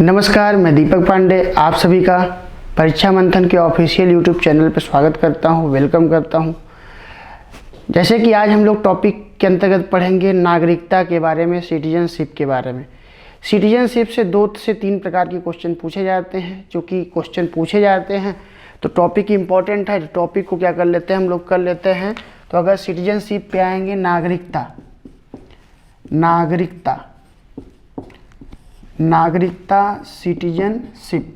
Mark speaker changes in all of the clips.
Speaker 1: नमस्कार, मैं दीपक पांडे आप सभी का परीक्षा मंथन के ऑफिशियल यूट्यूब चैनल पर स्वागत करता हूं, वेलकम करता हूं। जैसे कि आज हम लोग टॉपिक के अंतर्गत पढ़ेंगे नागरिकता के बारे में, सिटीजनशिप के बारे में। सिटीजनशिप से 2 से 3 प्रकार के क्वेश्चन पूछे जाते हैं। जो कि क्वेश्चन पूछे जाते हैं तो टॉपिक इम्पॉर्टेंट है, टॉपिक को क्या कर लेते हैं हम लोग कर लेते हैं। तो अगर सिटीजनशिप पे आएंगे नागरिकता सिटीजनशिप।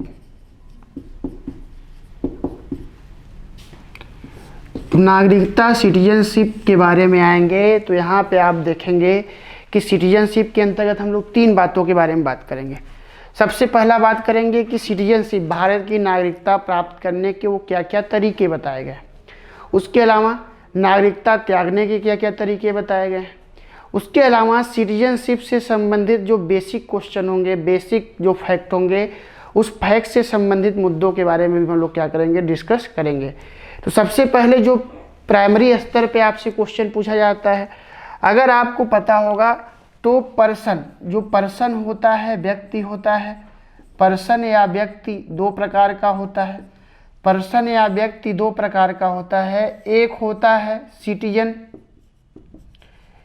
Speaker 1: तो नागरिकता सिटीजनशिप के बारे में आएंगे तो यहाँ पे आप देखेंगे कि सिटीजनशिप के अंतर्गत हम लोग 3 बातों के बारे में बात करेंगे। सबसे पहला बात करेंगे कि सिटीजनशिप भारत की नागरिकता प्राप्त करने के वो क्या क्या तरीके बताए गए। उसके अलावा नागरिकता त्यागने के क्या क्या तरीके बताए गए। उसके अलावा सिटीजनशिप से संबंधित जो बेसिक क्वेश्चन होंगे, बेसिक जो फैक्ट होंगे, उस फैक्ट से संबंधित मुद्दों के बारे में भी हम लोग क्या करेंगे, डिस्कस करेंगे। तो सबसे पहले जो प्राइमरी स्तर पे आपसे क्वेश्चन पूछा जाता है, अगर आपको पता होगा तो पर्सन होता है, व्यक्ति होता है। पर्सन या व्यक्ति 2 प्रकार का होता है। पर्सन या व्यक्ति 2 प्रकार का होता है। एक होता है सिटीजन,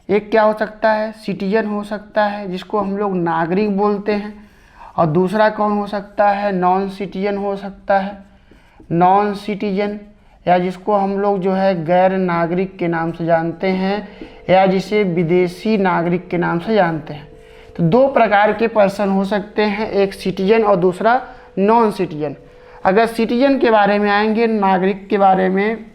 Speaker 1: एक क्या हो सकता है, सिटीजन हो सकता है, जिसको हम लोग नागरिक बोलते हैं। और दूसरा कौन हो सकता है, नॉन सिटीजन हो सकता है। नॉन सिटीजन या जिसको हम लोग जो है गैर नागरिक के नाम से जानते हैं, या जिसे विदेशी नागरिक के नाम से जानते हैं। तो 2 प्रकार के पर्सन हो सकते हैं, एक सिटीजन और दूसरा नॉन सिटीजन। अगर सिटीजन के बारे में आएंगे, नागरिक के बारे में,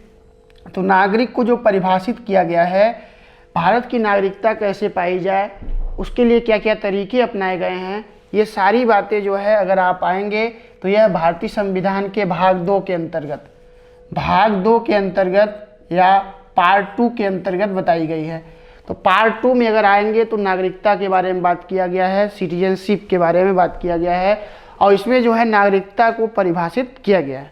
Speaker 1: तो नागरिक को जो परिभाषित किया गया है, भारत की नागरिकता कैसे पाई जाए, उसके लिए क्या क्या तरीके अपनाए गए हैं, ये सारी बातें जो है अगर आप आएंगे तो यह भारतीय संविधान के भाग 2 के अंतर्गत या पार्ट 2 के अंतर्गत बताई गई है। तो पार्ट 2 में अगर आएंगे तो नागरिकता के बारे में बात किया गया है, सिटीजनशिप के बारे में बात किया गया है, और इसमें जो है नागरिकता को परिभाषित किया गया है।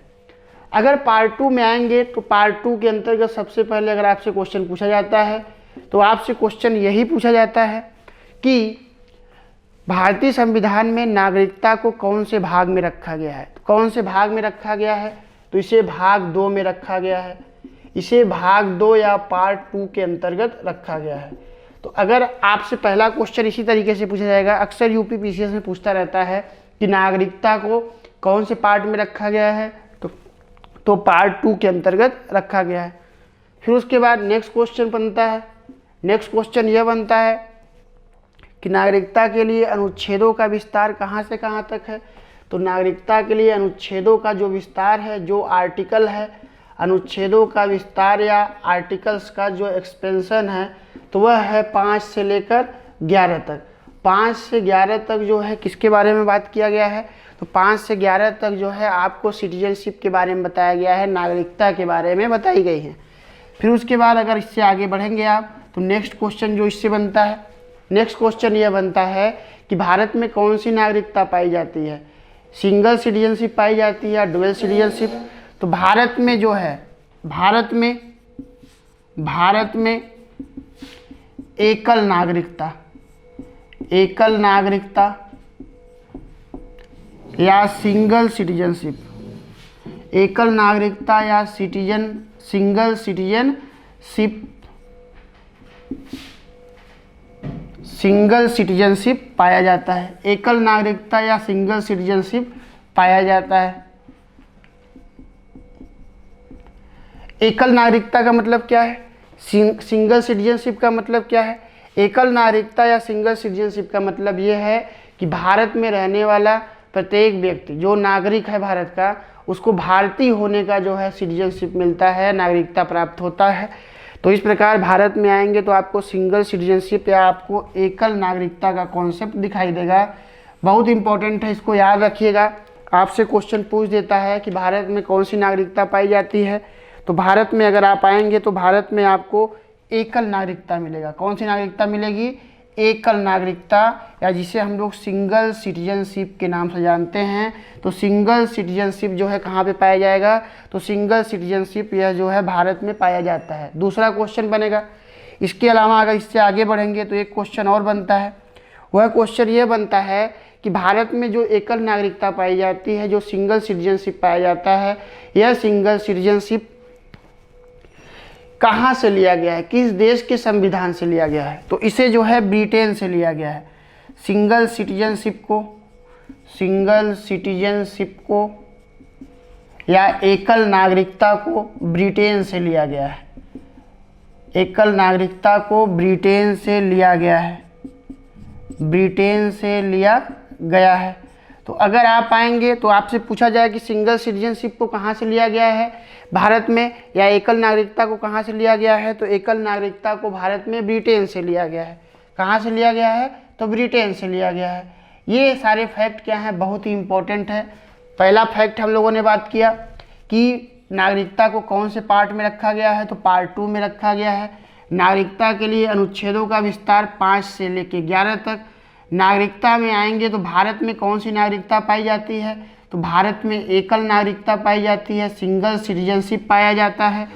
Speaker 1: अगर पार्ट 2 में आएंगे तो पार्ट 2 के अंतर्गत सबसे पहले अगर आपसे क्वेश्चन पूछा जाता है तो आपसे क्वेश्चन यही पूछा जाता है कि भारतीय संविधान में नागरिकता को कौन से भाग में रखा गया है। तो कौन से भाग में रखा गया है, तो इसे भाग 2 में रखा गया है। इसे भाग 2 या पार्ट 2 के अंतर्गत रखा गया है। तो अगर आपसे पहला क्वेश्चन इसी तरीके से पूछा जाएगा, अक्सर यूपी पीसीएस में पूछता रहता है कि नागरिकता को कौन से पार्ट में रखा गया है, तो पार्ट 2 के अंतर्गत रखा गया है। फिर उसके बाद नेक्स्ट क्वेश्चन यह बनता है कि नागरिकता के लिए अनुच्छेदों का विस्तार कहाँ से कहाँ तक है। तो नागरिकता के लिए अनुच्छेदों का जो विस्तार है, जो आर्टिकल है, अनुच्छेदों का विस्तार या आर्टिकल्स का जो एक्सपेंशन है, तो वह है 5 से लेकर 11 तक। 5 से 11 तक जो है किसके बारे में बात किया गया है, तो 5 से 11 तक जो है आपको सिटीजनशिप के बारे में बताया गया है, नागरिकता के बारे में बताई गई है। फिर उसके बाद अगर इससे आगे बढ़ेंगे आप तो नेक्स्ट क्वेश्चन जो इससे बनता है, नेक्स्ट क्वेश्चन यह बनता है कि भारत में कौन सी नागरिकता पाई जाती है, सिंगल सिटीजनशिप पाई जाती है या डुअल सिटीजनशिप। तो भारत में जो है, भारत में एकल नागरिकता या सिंगल सिटीजनशिप, एकल नागरिकता या सिंगल सिटीजनशिप पाया जाता है। एकल नागरिकता या सिंगल सिटीजनशिप पाया जाता है। एकल नागरिकता का मतलब क्या है, सिंगल सिटीजनशिप का मतलब क्या है। एकल नागरिकता या सिंगल सिटीजनशिप का मतलब ये है कि भारत में रहने वाला प्रत्येक व्यक्ति जो नागरिक है भारत का, उसको भारतीय होने का जो है सिटीजनशिप मिलता है, नागरिकता प्राप्त होता है। तो इस प्रकार भारत में आएंगे तो आपको सिंगल सिटीजनशिप या आपको एकल नागरिकता का कॉन्सेप्ट दिखाई देगा। बहुत इंपॉर्टेंट है, इसको याद रखिएगा। आपसे क्वेश्चन पूछ देता है कि भारत में कौन सी नागरिकता पाई जाती है, तो भारत में अगर आप आएंगे तो भारत में आपको एकल नागरिकता मिलेगा। कौन सी नागरिकता मिलेगी, एकल नागरिकता, या जिसे हम लोग सिंगल सिटीजनशिप के नाम से जानते हैं। तो सिंगल सिटीजनशिप जो है कहाँ पे पाया जाएगा, तो सिंगल सिटीजनशिप यह जो है भारत में पाया जाता है। दूसरा क्वेश्चन बनेगा। इसके अलावा अगर इससे आगे बढ़ेंगे तो एक क्वेश्चन और बनता है, वह क्वेश्चन ये बनता है कि भारत में जो एकल नागरिकता पाई जाती है, जो सिंगल सिटीजनशिप पाया जाता है, यह सिंगल सिटीजनशिप कहाँ से लिया गया है, किस देश के संविधान से लिया गया है? तो इसे जो है ब्रिटेन से लिया गया है। सिंगल सिटीजनशिप को या एकल नागरिकता को ब्रिटेन से लिया गया है। एकल नागरिकता को ब्रिटेन से लिया गया है, ब्रिटेन से लिया गया है। तो अगर आप आएंगे तो आपसे पूछा जाए कि सिंगल सिटीजनशिप को कहाँ से लिया गया है भारत में, या एकल नागरिकता को कहाँ से लिया गया है, तो एकल नागरिकता को भारत में ब्रिटेन से लिया गया है। कहाँ से लिया गया है? तो ब्रिटेन से लिया गया है। ये सारे फैक्ट क्या हैं, बहुत ही इंपॉर्टेंट है। पहला फैक्ट हम लोगों ने बात किया कि नागरिकता को कौन से पार्ट में रखा गया है, तो पार्ट 2 में रखा गया है। नागरिकता के लिए अनुच्छेदों का विस्तार 5 से लेकर 11 तक। नागरिकता में आएंगे तो भारत में कौन सी नागरिकता पाई जाती है, तो भारत में एकल नागरिकता पाई जाती है, सिंगल सिटीजनशिप पाया जाता है।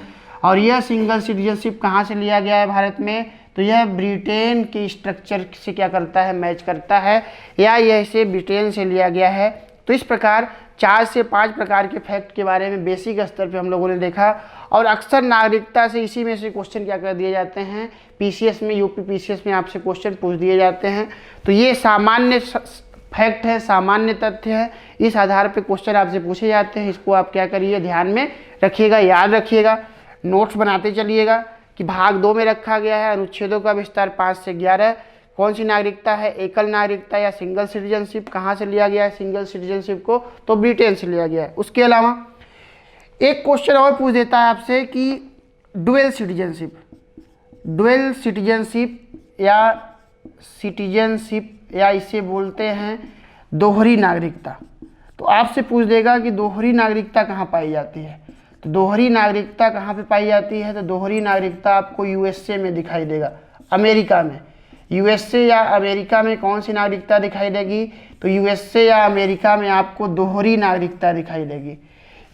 Speaker 1: और यह सिंगल सिटीजनशिप कहाँ से लिया गया है भारत में, तो यह ब्रिटेन के स्ट्रक्चर से क्या करता है, मैच करता है, या यह इसे ब्रिटेन से लिया गया है। तो इस प्रकार 4 से 5 प्रकार के फैक्ट के बारे में बेसिक स्तर पे हम लोगों ने देखा। और अक्सर नागरिकता से इसी में से क्वेश्चन क्या कर दिए जाते हैं, पीसीएस में, यूपी पीसीएस में आपसे क्वेश्चन पूछ दिए जाते हैं। तो ये सामान्य फैक्ट है, सामान्य तथ्य है, इस आधार पे क्वेश्चन आपसे पूछे जाते हैं। इसको आप क्या करिए, ध्यान में रखिएगा, याद रखिएगा, नोट्स बनाते चलिएगा कि भाग 2 में रखा गया है अनुच्छेदों का विस्तार 5 से 11। कौन सी नागरिकता है, एकल नागरिकता या सिंगल सिटीजनशिप, कहाँ से लिया गया है सिंगल सिटीजनशिप को, तो ब्रिटेन से लिया गया है। उसके अलावा एक क्वेश्चन और पूछ देता है आपसे कि डुअल सिटीजनशिप या इसे बोलते हैं दोहरी नागरिकता। तो आपसे पूछ देगा कि दोहरी नागरिकता कहाँ पाई जाती है, तो दोहरी नागरिकता कहाँ पे पाई जाती है, तो दोहरी नागरिकता आपको यूएसए में दिखाई देगा, अमेरिका में। यूएसए या अमेरिका में कौन सी नागरिकता दिखाई देगी, तो यूएसए या अमेरिका में आपको दोहरी नागरिकता दिखाई देगी।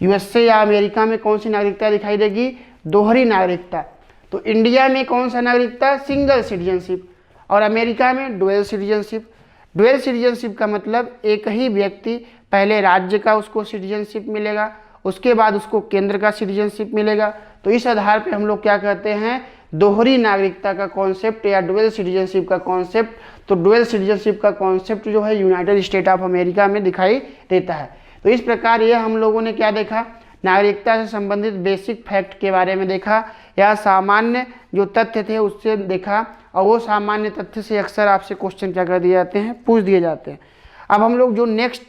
Speaker 1: यूएसए या अमेरिका में कौन सी नागरिकता दिखाई देगी, दोहरी नागरिकता। तो इंडिया में कौन सा नागरिकता, सिंगल सिटीजनशिप, और अमेरिका में डुअल सिटीजनशिप। डुअल सिटीजनशिप का मतलब एक ही व्यक्ति, पहले राज्य का उसको सिटीजनशिप मिलेगा, उसके बाद उसको केंद्र का सिटीजनशिप मिलेगा। तो इस आधार पे हम लोग क्या कहते हैं, दोहरी नागरिकता का कॉन्सेप्ट या डुअल सिटीजनशिप का कॉन्सेप्ट। तो डुअल सिटीजनशिप का कॉन्सेप्ट जो है यूनाइटेड स्टेट ऑफ अमेरिका में दिखाई देता है। तो इस प्रकार ये हम लोगों ने क्या देखा, नागरिकता से संबंधित बेसिक फैक्ट के बारे में देखा, या सामान्य जो तथ्य थे उससे देखा। और वो सामान्य तथ्य से अक्सर आपसे क्वेश्चन क्या कर दिए जाते हैं, पूछ दिए जाते हैं। अब हम लोग जो नेक्स्ट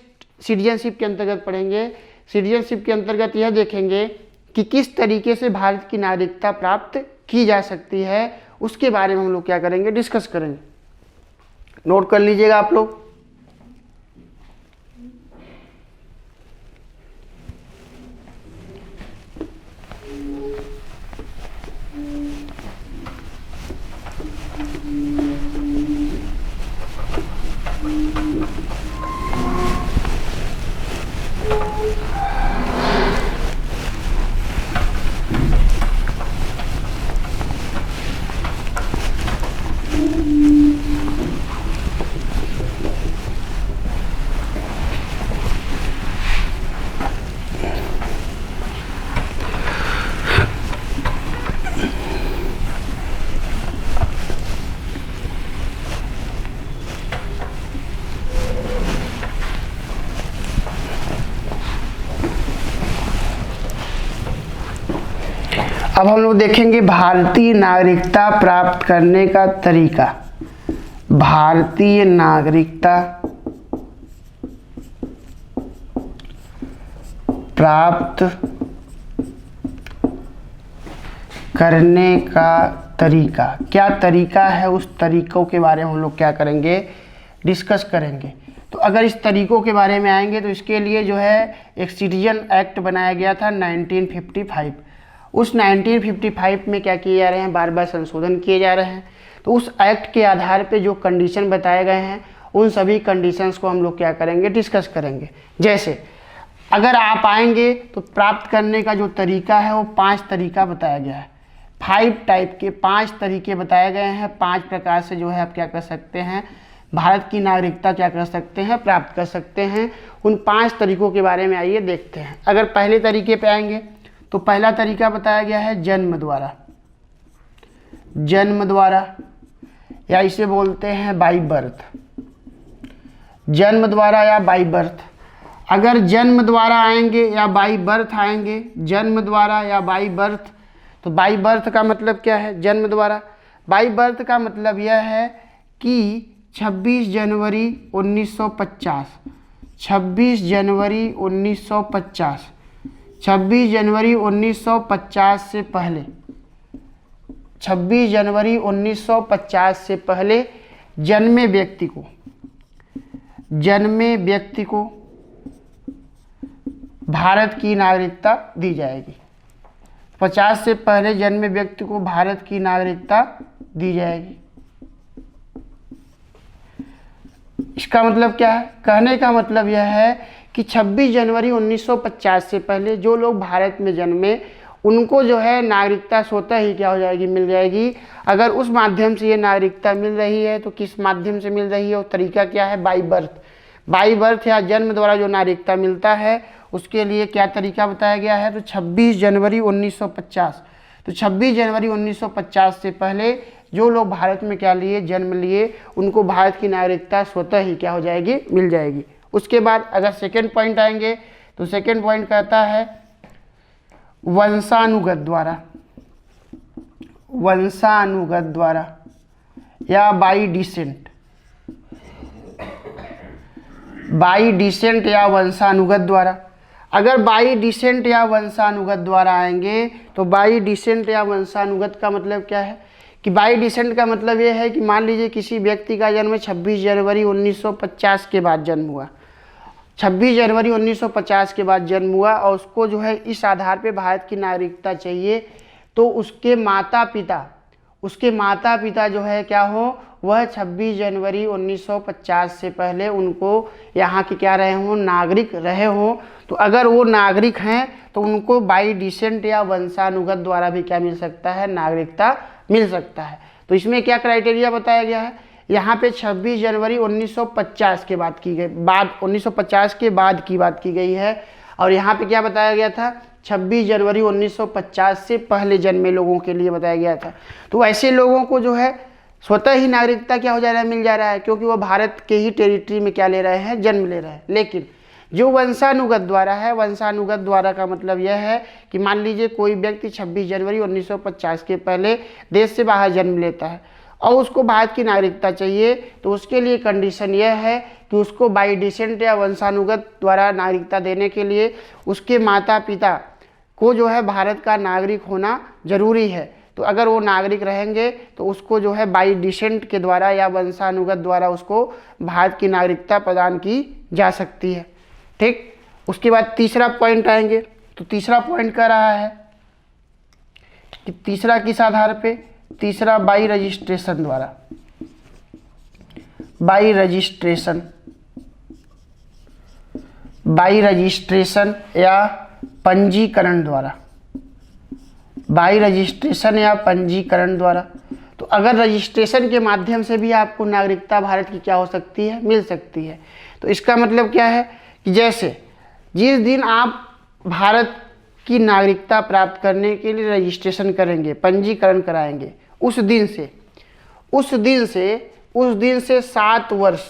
Speaker 1: सिटीजनशिप के अंतर्गत पढ़ेंगे, सिटीजनशिप के अंतर्गत यह देखेंगे कि किस तरीके से भारत की नागरिकता प्राप्त की जा सकती है, उसके बारे में हम लोग क्या करेंगे, डिस्कस करेंगे। नोट कर लीजिएगा आप लोग। अब हम लोग देखेंगे भारतीय नागरिकता प्राप्त करने का तरीका। भारतीय नागरिकता प्राप्त करने का तरीका, क्या तरीका है, उस तरीकों के बारे में हम लोग क्या करेंगे, डिस्कस करेंगे। तो अगर इस तरीकों के बारे में आएंगे तो इसके लिए जो है एक सिटीजन एक्ट बनाया गया था 1955। उस 1955 में क्या किए जा रहे हैं, बार बार संशोधन किए जा रहे हैं। तो उस एक्ट के आधार पे जो कंडीशन बताए गए हैं उन सभी कंडीशंस को हम लोग क्या करेंगे, डिस्कस करेंगे। जैसे अगर आप आएंगे तो प्राप्त करने का जो तरीका है वो 5 तरीका बताया गया है। 5 टाइप के 5 तरीके बताए गए हैं। 5 प्रकार से जो है आप क्या कर सकते हैं, भारत की नागरिकता क्या कर सकते हैं, प्राप्त कर सकते हैं। उन 5 तरीकों के बारे में आइए देखते हैं। अगर पहले तरीके पे आएंगे तो पहला तरीका बताया गया है जन्म द्वारा, जन्म द्वारा, या इसे बोलते हैं बाई बर्थ, जन्म द्वारा या बाई बर्थ। अगर जन्म द्वारा आएंगे या बाई बर्थ आएंगे, जन्म द्वारा या बाई बर्थ, तो बाई बर्थ का मतलब क्या है, जन्म द्वारा। बाई बर्थ का मतलब यह है कि 26 जनवरी 1950, 26 जनवरी 1950, 26 जनवरी 1950 से पहले, 26 जनवरी 1950 से पहले जन्मे व्यक्ति को, जन्मे व्यक्ति को भारत की नागरिकता दी जाएगी। 50 से पहले जन्मे व्यक्ति को भारत की नागरिकता दी जाएगी। इसका मतलब क्या है, कहने का मतलब यह है कि 26 जनवरी 1950 से पहले जो लोग भारत में जन्मे उनको जो है नागरिकता स्वतः ही क्या हो जाएगी, मिल जाएगी। अगर उस माध्यम से ये नागरिकता मिल रही है तो किस माध्यम से मिल रही है, वो तरीका क्या है, बाई बर्थ। बाई बर्थ या जन्म द्वारा जो नागरिकता मिलता है उसके लिए क्या तरीका बताया गया है, तो 26 जनवरी 1950। तो 26 जनवरी 1950 से पहले जो लोग भारत में क्या लिए, जन्म लिए, उनको भारत की नागरिकता स्वतः ही क्या हो जाएगी, मिल जाएगी। उसके बाद अगर सेकेंड पॉइंट आएंगे तो सेकेंड पॉइंट कहता है वंशानुगत द्वारा, वंशानुगत द्वारा या बाई डिसेंट, बाई डिसेंट या वंशानुगत द्वारा। अगर बाई डिसेंट या वंशानुगत द्वारा आएंगे तो बाई डिसेंट या वंशानुगत का मतलब क्या है कि बाई डिसेंट का मतलब ये है कि मान लीजिए किसी व्यक्ति का जन्म 26 जनवरी 1950 के बाद जन्म हुआ, 26 जनवरी 1950 के बाद जन्म हुआ और उसको जो है इस आधार पे भारत की नागरिकता चाहिए, तो उसके माता पिता जो है क्या हो, वह 26 जनवरी 1950 से पहले उनको यहाँ के क्या रहे हों, नागरिक रहे हों। तो अगर वो नागरिक हैं तो उनको बाई डिसेंट या वंशानुगत द्वारा भी क्या मिल सकता है, नागरिकता मिल सकता है। तो इसमें क्या क्राइटेरिया बताया गया है, यहाँ पे 26 जनवरी 1950 के बाद की गई, 1950 के बाद की बात की गई है। और यहाँ पे क्या बताया गया था, 26 जनवरी 1950 से पहले जन्मे लोगों के लिए बताया गया था। तो ऐसे लोगों को जो है स्वतः ही नागरिकता क्या हो जा रहा है, मिल जा रहा है, क्योंकि वो भारत के ही टेरिटरी में क्या ले रहे हैं, जन्म ले रहे हैं। लेकिन जो वंशानुगत द्वारा है, वंशानुगत द्वारा का मतलब यह है कि मान लीजिए कोई व्यक्ति 26 जनवरी 1950 के पहले देश से बाहर जन्म लेता है और उसको भारत की नागरिकता चाहिए, तो उसके लिए कंडीशन यह है कि उसको बाई डिसेंट या वंशानुगत द्वारा नागरिकता देने के लिए उसके माता पिता को जो है भारत का नागरिक होना जरूरी है। तो अगर वो नागरिक रहेंगे तो उसको जो है बाई डिसेंट के द्वारा या वंशानुगत द्वारा उसको भारत की नागरिकता प्रदान की जा सकती है। ठीक, उसके बाद तीसरा पॉइंट आएंगे तो तीसरा पॉइंट कह रहा है कि तीसरा किस आधार पे, तीसरा बाई रजिस्ट्रेशन द्वारा, बाई रजिस्ट्रेशन, बाई रजिस्ट्रेशन या पंजीकरण द्वारा, बाई रजिस्ट्रेशन या पंजीकरण द्वारा। तो अगर रजिस्ट्रेशन के माध्यम से भी आपको नागरिकता भारत की क्या हो सकती है, मिल सकती है। तो इसका मतलब क्या है कि जैसे जिस दिन आप भारत की नागरिकता प्राप्त करने के लिए रजिस्ट्रेशन करेंगे, पंजीकरण कराएंगे, उस दिन से 7 वर्ष,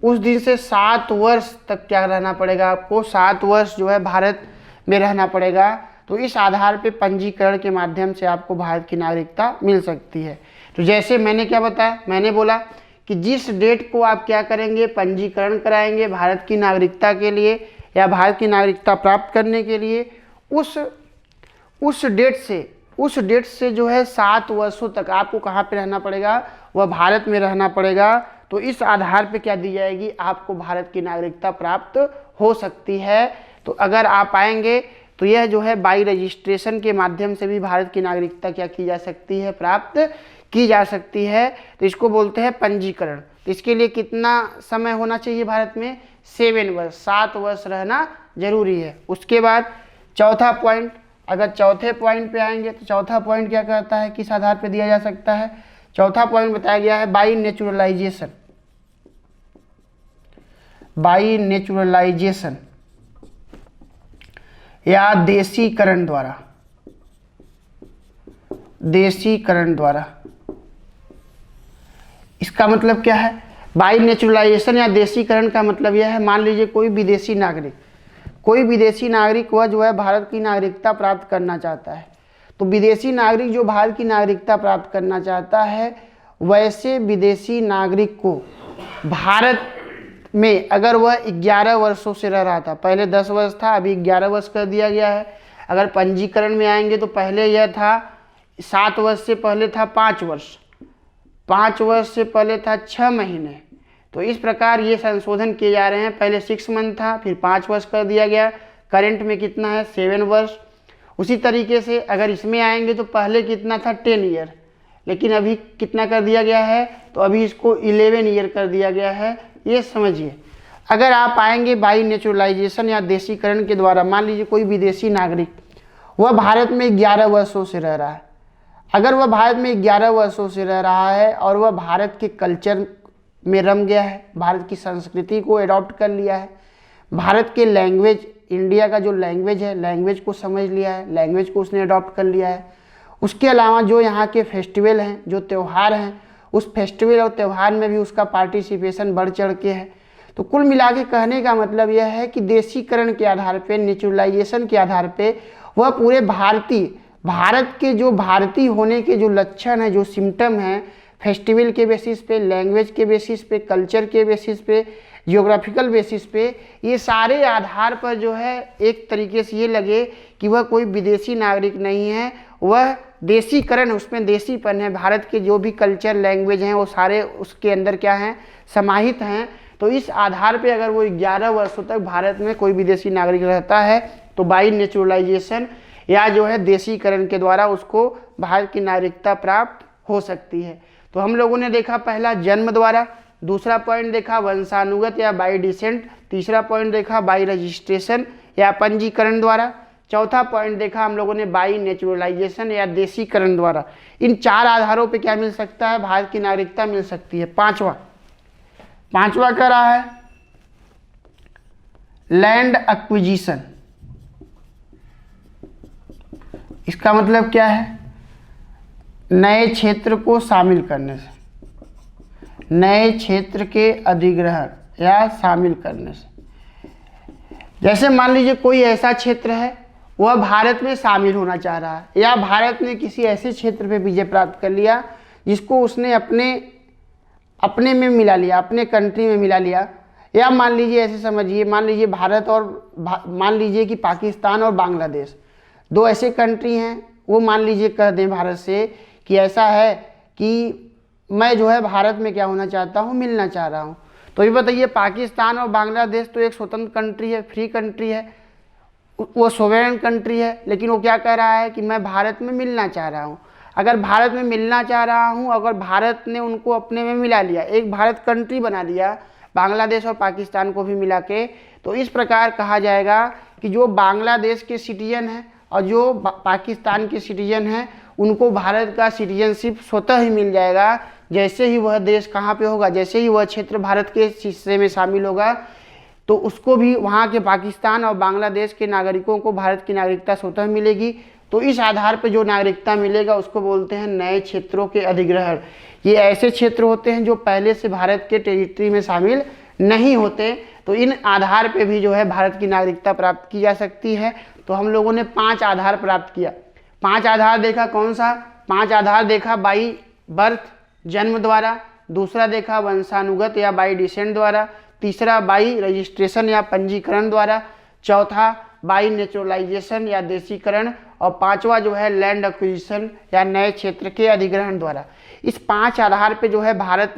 Speaker 1: उस दिन से 7 वर्ष तक क्या रहना पड़ेगा आपको, 7 वर्ष जो है भारत में रहना पड़ेगा। तो इस आधार पे पंजीकरण के माध्यम से आपको भारत की नागरिकता मिल सकती है। तो जैसे मैंने क्या बताया, मैंने बोला कि जिस डेट को आप क्या करेंगे, पंजीकरण कराएंगे भारत की नागरिकता के लिए या भारत की नागरिकता प्राप्त करने के लिए, उस डेट से जो है 7 वर्षों तक आपको कहाँ पे रहना पड़ेगा, वह भारत में रहना पड़ेगा। तो इस आधार पे क्या दी जाएगी, आपको भारत की नागरिकता प्राप्त हो सकती है। तो अगर आप आएंगे तो यह जो है बाई रजिस्ट्रेशन के माध्यम से भी भारत की नागरिकता क्या की जा सकती है, प्राप्त की जा सकती है। तो इसको बोलते हैं पंजीकरण। तो इसके लिए कितना समय होना चाहिए भारत में, 7 वर्ष, 7 वर्ष रहना जरूरी है। उसके बाद चौथा पॉइंट, अगर चौथे पॉइंट पे आएंगे तो चौथा पॉइंट क्या कहता है, किस आधार पे दिया जा सकता है, चौथा पॉइंट बताया गया है बाई नेचुरलाइजेशन, बाई नेचुरलाइजेशन या देशीकरण द्वारा, देशीकरण द्वारा। इसका मतलब क्या है? बाई नेचुरलाइजेशन या देशीकरण का मतलब यह है, मान लीजिए कोई विदेशी नागरिक, कोई विदेशी नागरिक वह जो है भारत की नागरिकता प्राप्त करना चाहता है। तो विदेशी नागरिक जो भारत की नागरिकता प्राप्त करना चाहता है, वैसे विदेशी नागरिक को भारत में अगर वह 11 वर्षों से रह रहा था, पहले 10 वर्ष था, अभी 11 वर्ष कर दिया गया है। अगर पंजीकरण में आएंगे तो पहले यह था 7 वर्ष से पहले था 5 वर्ष, 5 वर्ष से पहले था 6 महीने। तो इस प्रकार ये संशोधन किए जा रहे हैं। पहले 6 मंथ था, फिर 5 वर्ष कर दिया गया। करंट में कितना है? 7 वर्ष। उसी तरीके से अगर इसमें आएंगे तो पहले कितना था? 10 ईयर, लेकिन अभी कितना कर दिया गया है? तो अभी इसको 11 ईयर कर दिया गया है। ये समझिए। अगर आप आएंगे बाई नेचुरलाइजेशन या देशीकरण के द्वारा, मान लीजिए कोई विदेशी नागरिक वह भारत में 11 वर्षों से रह रहा है। अगर वह भारत में 11 वर्षों से रह रहा है और वह भारत के कल्चर में रम गया है, भारत की संस्कृति को एडॉप्ट कर लिया है, भारत के लैंग्वेज, इंडिया का जो लैंग्वेज है, लैंग्वेज को समझ लिया है, लैंग्वेज को उसने एडॉप्ट कर लिया है। उसके अलावा जो यहाँ के फेस्टिवल हैं, जो त्यौहार हैं, उस फेस्टिवल और त्यौहार में भी उसका पार्टिसिपेशन बढ़ चढ़ के है। तो कुल मिला के कहने का मतलब यह है कि देशीकरण के आधार पे, नेचुरलाइजेशन के आधार पे वह पूरे भारत के जो भारतीय होने के जो लक्षण हैं, जो सिम्टम हैं, फेस्टिवल के बेसिस पे, लैंग्वेज के बेसिस पे, कल्चर के बेसिस पे, जियोग्राफिकल बेसिस पे, ये सारे आधार पर जो है एक तरीके से ये लगे कि वह कोई विदेशी नागरिक नहीं है, वह देशीकरण, उसमें देशीपन है। भारत के जो भी कल्चर, लैंग्वेज हैं वो सारे उसके अंदर क्या हैं? समाहित हैं। तो इस आधार पे अगर वो 11 वर्षों तक भारत में कोई विदेशी नागरिक रहता है तो बाई नेचुरलाइजेशन या जो है देशीकरण के द्वारा उसको भारत की नागरिकता प्राप्त हो सकती है। तो हम लोगों ने देखा पहला जन्म द्वारा, दूसरा पॉइंट देखा वंशानुगत या बाई डिसेंट, तीसरा पॉइंट देखा बाई रजिस्ट्रेशन या पंजीकरण द्वारा, चौथा पॉइंट देखा हम लोगों ने बाई नेचुरलाइजेशन या देशीकरण द्वारा। इन 4 आधारों पे क्या मिल सकता है? भारत की नागरिकता मिल सकती है। पांचवा क्या रहा है? Land acquisition. इसका मतलब क्या है? नए क्षेत्र को शामिल करने से, नए क्षेत्र के अधिग्रहण या शामिल करने से। जैसे मान लीजिए कोई ऐसा क्षेत्र है वह भारत में शामिल होना चाह रहा है, या भारत ने किसी ऐसे क्षेत्र पे विजय प्राप्त कर लिया जिसको उसने अपने में मिला लिया, अपने कंट्री में मिला लिया। या मान लीजिए ऐसे समझिए, मान लीजिए भारत और मान लीजिए कि पाकिस्तान और बांग्लादेश 2 ऐसे कंट्री हैं। वो मान लीजिए कह दें भारत से कि ऐसा है कि मैं जो है भारत में क्या होना चाहता हूँ? मिलना चाह रहा हूँ। तो ये बताइए, पाकिस्तान और बांग्लादेश तो एक स्वतंत्र कंट्री है, फ्री कंट्री है, वो सोवेरेन कंट्री है, लेकिन वो क्या कह रहा है कि मैं भारत में मिलना चाह रहा हूँ। अगर भारत में मिलना चाह रहा हूँ, अगर भारत ने उनको अपने में मिला लिया, एक भारत कंट्री बना दिया, बांग्लादेश और पाकिस्तान को भी मिला के, तो इस प्रकार कहा जाएगा कि जो बांग्लादेश के सिटीजन हैं और जो पाकिस्तान के सिटीजन हैं उनको भारत का सिटीजनशिप स्वतः ही मिल जाएगा, जैसे ही वह देश कहाँ पे होगा, जैसे ही वह क्षेत्र भारत के हिस्से में शामिल होगा, तो उसको भी वहाँ के पाकिस्तान और बांग्लादेश के नागरिकों को भारत की नागरिकता स्वतः मिलेगी। तो इस आधार पर जो नागरिकता मिलेगा उसको बोलते हैं नए क्षेत्रों के अधिग्रहण। ये ऐसे क्षेत्र होते हैं जो पहले से भारत के टेरिटरी में शामिल नहीं होते। तो इन आधार पे भी जो है भारत की नागरिकता प्राप्त की जा सकती है। तो हम लोगों ने 5 आधार प्राप्त किया। 5 आधार देखा, कौन सा? 5 आधार देखा बाई बर्थ, जन्म द्वारा, दूसरा देखा वंशानुगत या बाई डिसेंट द्वारा, तीसरा बाई रजिस्ट्रेशन या पंजीकरण द्वारा, चौथा बाई नेचुरलाइजेशन या देशीकरण, और 5वां जो है लैंड एक्विजिशन या नए क्षेत्र के अधिग्रहण द्वारा। इस 5 आधार पे जो है भारत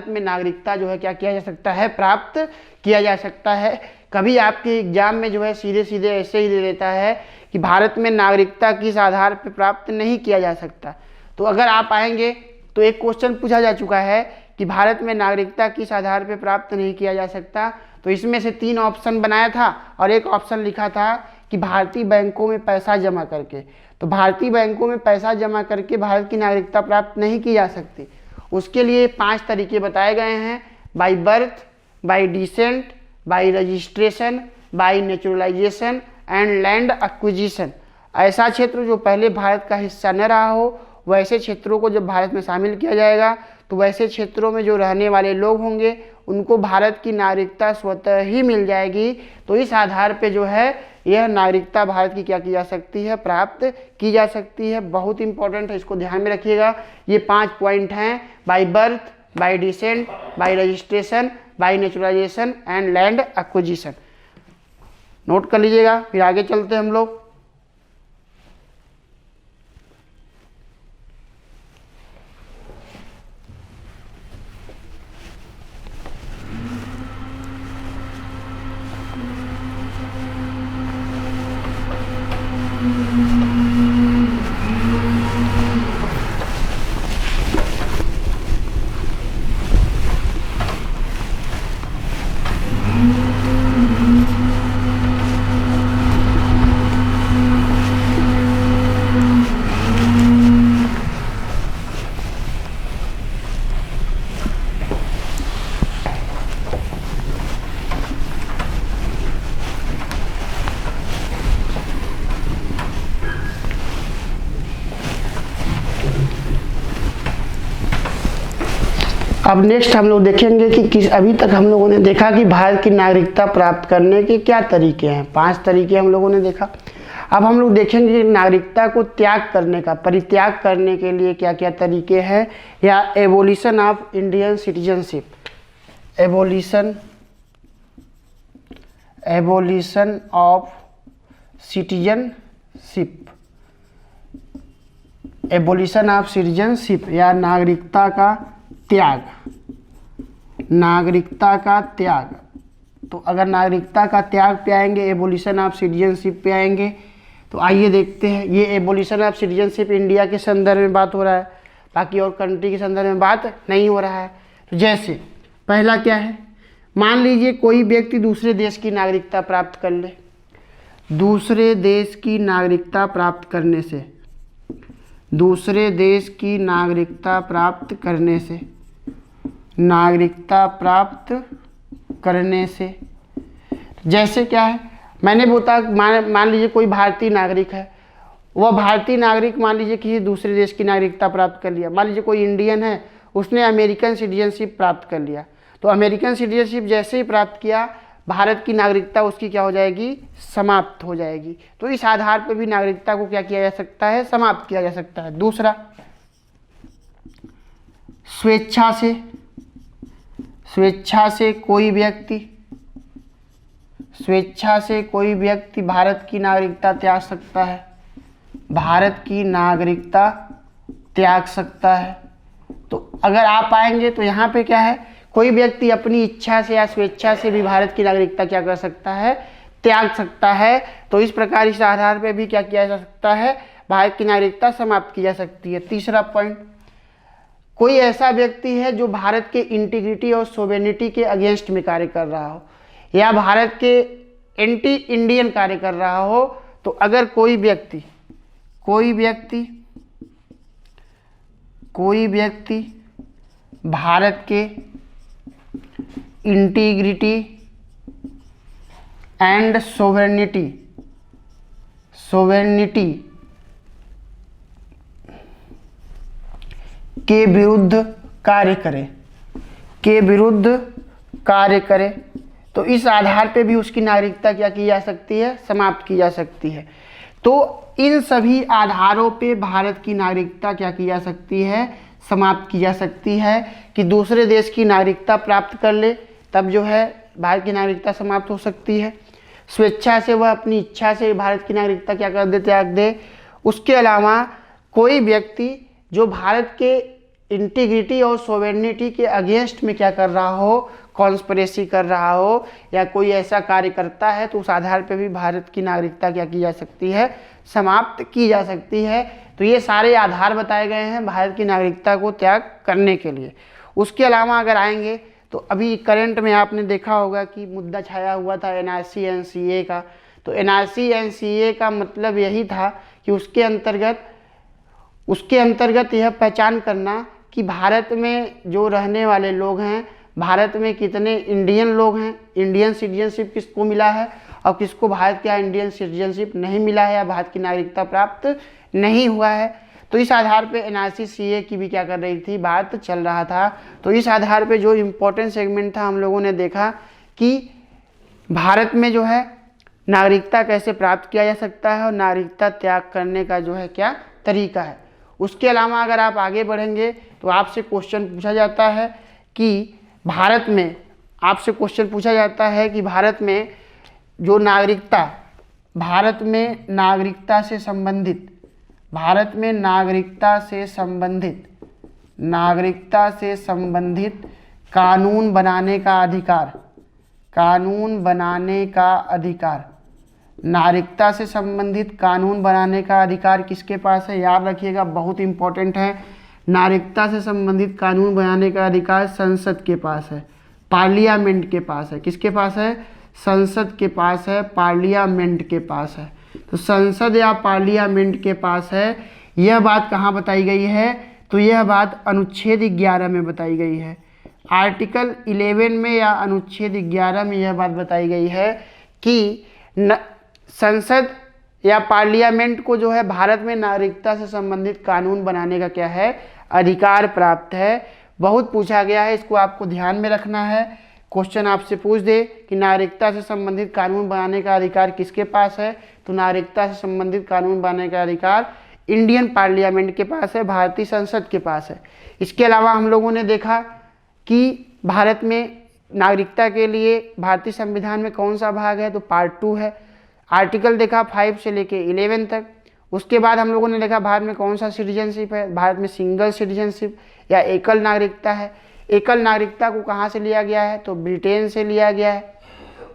Speaker 1: में नागरिकता जो है क्या किया जा सकता है? प्राप्त किया जा सकता है। कभी आपके एग्जाम में जो है सीधे सीधे ऐसे ही दे देता है कि भारत में नागरिकता किस आधार पर प्राप्त नहीं किया जा सकता। तो अगर आप आएंगे तो एक क्वेश्चन पूछा जा चुका है कि भारत में नागरिकता किस आधार पर प्राप्त नहीं किया जा सकता। तो इसमें से 3 ऑप्शन बनाया था और एक ऑप्शन लिखा था कि भारतीय बैंकों में पैसा जमा करके। तो भारतीय बैंकों में पैसा जमा करके भारत की नागरिकता प्राप्त नहीं की जा सकती। उसके लिए 5 तरीके बताए गए हैं, by birth, by descent, by registration, by naturalisation and land acquisition. ऐसा क्षेत्र जो पहले भारत का हिस्सा न रहा हो, वैसे क्षेत्रों को जब भारत में शामिल किया जाएगा तो वैसे क्षेत्रों में जो रहने वाले लोग होंगे उनको भारत की नागरिकता स्वतः ही मिल जाएगी। तो इस आधार पे जो है यह नागरिकता भारत की क्या की जा सकती है, प्राप्त की जा सकती है। बहुत इंपॉर्टेंट है, इसको ध्यान में रखिएगा। ये 5 पॉइंट हैं, by birth, by descent, by registration, by naturalisation and land acquisition. Note कर लीजिएगा, फिर आगे चलते हैं हम लोग। अब नेक्स्ट हम लोग देखेंगे कि अभी तक हम लोगों ने देखा कि भारत की नागरिकता प्राप्त करने के क्या तरीके हैं। 5 तरीके हम लोगों ने देखा। अब हम लोग देखेंगे कि नागरिकता को त्याग करने का, परित्याग करने के लिए क्या क्या तरीके हैं, या abolition of Indian citizenship. Abolition of citizenship, abolition of citizenship या नागरिकता का त्याग, नागरिकता का त्याग। तो अगर नागरिकता का त्याग पे आएंगे, एबोलिशन ऑफ सिटीजनशिप पे आएंगे, तो आइए देखते हैं। ये एबोलिशन ऑफ सिटीजनशिप इंडिया के संदर्भ में बात हो रहा है, बाकी और कंट्री के संदर्भ में बात नहीं हो रहा है। तो जैसे पहला क्या है, मान लीजिए कोई व्यक्ति दूसरे देश की नागरिकता प्राप्त कर ले। दूसरे देश की नागरिकता प्राप्त करने से, दूसरे देश की नागरिकता प्राप्त करने से, नागरिकता प्राप्त करने से जैसे क्या है, मैंने बोला मान लीजिए कोई भारतीय नागरिक है, वह भारतीय नागरिक मान लीजिए किसी दूसरे देश की नागरिकता प्राप्त कर लिया। मान लीजिए कोई इंडियन है, उसने अमेरिकन सिटीजनशिप प्राप्त कर लिया। तो अमेरिकन सिटीजनशिप जैसे ही प्राप्त किया, भारत की नागरिकता उसकी क्या हो जाएगी, समाप्त हो जाएगी। तो इस आधार पर भी नागरिकता को क्या किया जा सकता है, समाप्त किया जा सकता है। दूसरा, स्वेच्छा से कोई व्यक्ति भारत की नागरिकता त्याग सकता है, भारत की नागरिकता त्याग सकता है। तो अगर आप आएंगे तो यहाँ पे क्या है, कोई व्यक्ति अपनी इच्छा से या स्वेच्छा से भी भारत की नागरिकता क्या कर सकता है, त्याग सकता है। तो इस प्रकार इस आधार पे भी क्या किया जा सकता है, भारत की नागरिकता समाप्त की जा सकती है। तीसरा पॉइंट, कोई ऐसा व्यक्ति है जो भारत के इंटीग्रिटी और सोवेरेनिटी के अगेंस्ट में कार्य कर रहा हो, या भारत के एंटी इंडियन कार्य कर रहा हो। तो अगर कोई व्यक्ति भारत के इंटीग्रिटी एंड सोवेरेनिटी के विरुद्ध कार्य करे, तो इस आधार पे भी उसकी नागरिकता क्या की जा सकती है, समाप्त की जा सकती है। तो इन सभी आधारों पे भारत की नागरिकता क्या की जा सकती है, समाप्त की जा सकती है। कि दूसरे देश की नागरिकता प्राप्त कर ले तब जो है भारत की नागरिकता समाप्त हो सकती है। स्वेच्छा से वह अपनी इच्छा से भारत की नागरिकता क्या कर दे, त्याग दे। उसके अलावा कोई व्यक्ति जो भारत के इंटीग्रिटी और सोवेरेनिटी के अगेंस्ट में क्या कर रहा हो, कॉन्स्पिरेसी कर रहा हो, या कोई ऐसा कार्य करता है, तो उस आधार पर भी भारत की नागरिकता क्या की जा सकती है, समाप्त की जा सकती है। तो ये सारे आधार बताए गए हैं भारत की नागरिकता को त्याग करने के लिए। उसके अलावा अगर आएंगे तो अभी करंट में आपने देखा होगा कि मुद्दा छाया हुआ था एनआरसी एनसीए का। तो एनआरसी एनसीए का मतलब यही था कि उसके अंतर्गत यह पहचान करना कि भारत में जो रहने वाले लोग हैं, भारत में कितने इंडियन लोग हैं, इंडियन सिटीजनशिप किसको मिला है और किसको भारत का इंडियन सिटीजनशिप नहीं मिला है या भारत की नागरिकता प्राप्त नहीं हुआ है। तो इस आधार पे एनआरसी सीए की भी क्या कर रही थी, बात चल रहा था। तो इस आधार पे जो इम्पोर्टेंट सेगमेंट था हम लोगों ने देखा कि भारत में जो है नागरिकता कैसे प्राप्त किया जा सकता है और नागरिकता त्याग करने का जो है क्या तरीका है। उसके अलावा अगर आप आगे बढ़ेंगे तो आपसे क्वेश्चन पूछा जाता है कि भारत में भारत में जो भारत में नागरिकता से संबंधित कानून बनाने का अधिकार, नागरिकता से संबंधित कानून बनाने का अधिकार किसके पास है, याद रखिएगा, बहुत इंपॉर्टेंट है। नागरिकता से संबंधित कानून बनाने का अधिकार संसद के पास है, पार्लियामेंट के पास है। किसके पास है, संसद के पास है, पार्लियामेंट के पास है। तो संसद या पार्लियामेंट के पास है। यह बात कहाँ बताई गई है, तो यह बात अनुच्छेद 11 में बताई गई है। आर्टिकल 11 में या अनुच्छेद 11 में यह बात बताई गई है कि संसद या पार्लियामेंट को जो है भारत में नागरिकता से संबंधित कानून बनाने का क्या है, अधिकार प्राप्त है। बहुत पूछा गया है, इसको आपको ध्यान में रखना है। क्वेश्चन आपसे पूछ दे कि नागरिकता से संबंधित कानून बनाने का अधिकार किसके पास है, तो नागरिकता से संबंधित कानून बनाने का अधिकार इंडियन पार्लियामेंट के पास है, भारतीय संसद के पास है। इसके अलावा हम लोगों ने देखा कि भारत में नागरिकता के लिए भारतीय संविधान में कौन सा भाग है, तो पार्ट 2 है। आर्टिकल देखा 5 से लेके 11 तक। उसके बाद हम लोगों ने देखा भारत में कौन सा सिटीजनशिप है, भारत में सिंगल सिटीजनशिप या एकल नागरिकता है। एकल नागरिकता को कहाँ से लिया गया है, तो ब्रिटेन से लिया गया है।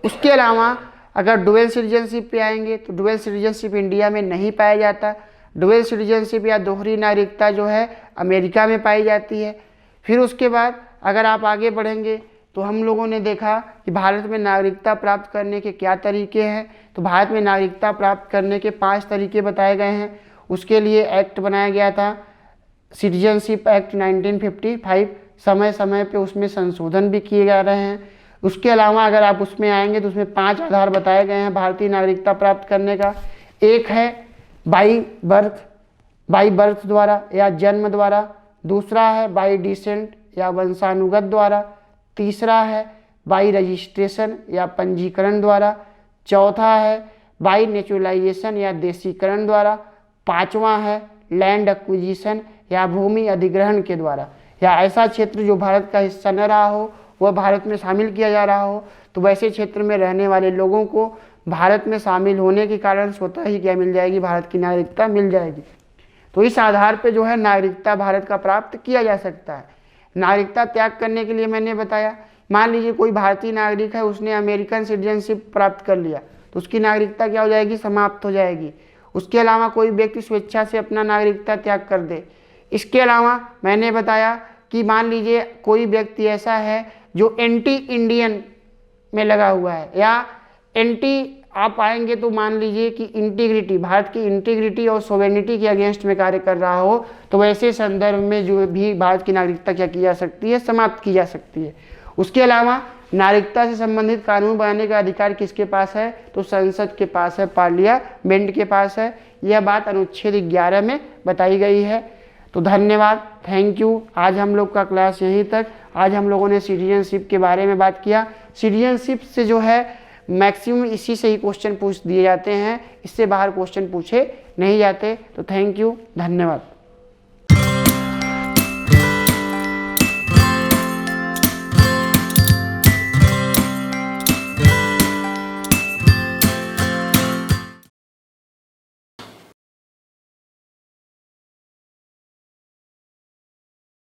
Speaker 1: उसके अलावा अगर डुअल सिटीजनशिप पे आएंगे तो डुअल सिटीजनशिप इंडिया में नहीं पाया जाता। डुअल सिटीजनशिप या दोहरी नागरिकता जो है अमेरिका में पाई जाती है। फिर उसके बाद अगर आप आगे बढ़ेंगे तो हम लोगों ने देखा कि भारत में नागरिकता प्राप्त करने के क्या तरीके हैं, तो भारत में नागरिकता प्राप्त करने के 5 तरीके बताए गए हैं। उसके लिए एक्ट बनाया गया था, सिटीजनशिप एक्ट 1955। समय समय पे उसमें संशोधन भी किए जा रहे हैं। उसके अलावा अगर आप उसमें आएंगे तो उसमें 5 आधार बताए गए हैं भारतीय नागरिकता प्राप्त करने का। एक है बाई बर्थ द्वारा या जन्म द्वारा। दूसरा है बाई डिसेंट या वंशानुगत द्वारा। तीसरा है बाई रजिस्ट्रेशन या पंजीकरण द्वारा। चौथा है बाई नेचुरलाइजेशन या देशीकरण द्वारा। पांचवा है लैंड एक्विजिशन या भूमि अधिग्रहण के द्वारा, या ऐसा क्षेत्र जो भारत का हिस्सा न रहा हो वह भारत में शामिल किया जा रहा हो, तो वैसे क्षेत्र में रहने वाले लोगों को भारत में शामिल होने के कारण स्वतः ही क्या मिल जाएगी, भारत की नागरिकता मिल जाएगी। तो इस आधार पे जो है नागरिकता भारत का प्राप्त किया जा सकता है। नागरिकता त्याग करने के लिए मैंने बताया, मान लीजिए कोई भारतीय नागरिक है, उसने अमेरिकन सिटीजनशिप प्राप्त कर लिया तो उसकी नागरिकता क्या हो जाएगी, समाप्त हो जाएगी। उसके अलावा कोई व्यक्ति स्वेच्छा से अपना नागरिकता त्याग कर दे। इसके अलावा मैंने बताया कि मान लीजिए कोई व्यक्ति ऐसा है जो एंटी इंडियन में लगा हुआ है, या एंटी आप आएंगे तो मान लीजिए कि इंटीग्रिटी, भारत की इंटीग्रिटी और सोवेनिटी के अगेंस्ट में कार्य कर रहा हो, तो वैसे संदर्भ में जो भी भारत की नागरिकता क्या की जा सकती है, समाप्त की जा सकती है। उसके अलावा नागरिकता से संबंधित कानून बनाने का अधिकार किसके पास है, तो संसद के पास है, पार्लियामेंट के पास है। यह बात अनुच्छेद 11 में बताई गई है। तो धन्यवाद, थैंक यू। आज हम लोग का क्लास यहीं तक। आज हम लोगों ने सिटीजनशिप के बारे में बात किया। सिटीजनशिप से जो है मैक्सिमम इसी से ही क्वेश्चन पूछ दिए जाते हैं, इससे बाहर क्वेश्चन पूछे नहीं जाते। तो थैंक यू, धन्यवाद।